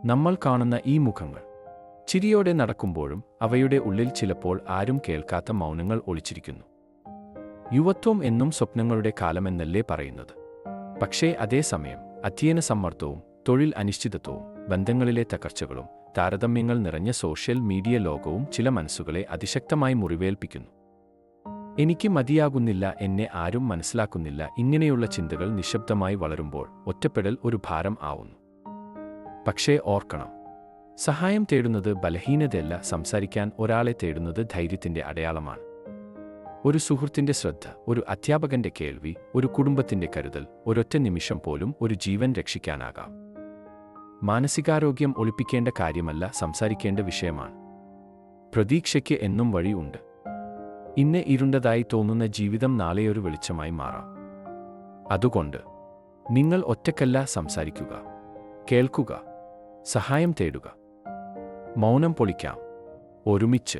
നമ്മൾ കാണുന്ന ഈ മുഖങ്ങൾ ചിരിയോടെ നടക്കുമ്പോഴും അവയുടെ ഉള്ളിൽ ചിലപ്പോൾ ആരും കേൾക്കാത്ത മൗനങ്ങൾ ഒളിച്ചിരിക്കുന്നു. യുവത്വം എന്നും സ്വപ്നങ്ങളുടെ കാലമെന്നല്ലേ പറയുന്നത്? പക്ഷേ അതേസമയം അധ്യയന സമ്മർദ്ദവും തൊഴിൽ അനിശ്ചിതത്വവും ബന്ധങ്ങളിലെ തകർച്ചകളും താരതമ്യങ്ങൾ നിറഞ്ഞ സോഷ്യൽ മീഡിയ ലോകവും ചില മനസ്സുകളെ അതിശക്തമായി മുറിവേൽപ്പിക്കുന്നു. എനിക്ക് മതിയാകുന്നില്ല, എന്നെ ആരും മനസ്സിലാക്കുന്നില്ല, ഇങ്ങനെയുള്ള ചിന്തകൾ നിശബ്ദമായി വളരുമ്പോൾ ഒറ്റപ്പെടൽ ഒരു ഭാരം ആവുന്നു. പക്ഷേ ഓർക്കണം, സഹായം തേടുന്നത് ബലഹീനതയല്ല, സംസാരിക്കാൻ ഒരാളെ തേടുന്നത് ധൈര്യത്തിന്റെ അടയാളമാണ്. ഒരു സുഹൃത്തിന്റെ ശ്രദ്ധ, ഒരു അധ്യാപകന്റെ കേൾവി, ഒരു കുടുംബത്തിന്റെ കരുതൽ, ഒരൊറ്റ നിമിഷം പോലും ഒരു ജീവൻ രക്ഷിക്കാനാകാം. മാനസികാരോഗ്യം ഒളിപ്പിക്കേണ്ട കാര്യമല്ല, സംസാരിക്കേണ്ട വിഷയമാണ്. പ്രതീക്ഷയ്ക്ക് എന്നും വഴിയുണ്ട്. ഇന്ന് ഇരുണ്ടതായി തോന്നുന്ന ജീവിതം നാളെയൊരു വെളിച്ചമായി മാറാം. അതുകൊണ്ട് നിങ്ങൾ ഒറ്റക്കല്ല, സംസാരിക്കുക, കേൾക്കുക, സഹായം തേടുക. മൗനം പൊളിക്കാം, ഒരുമിച്ച്.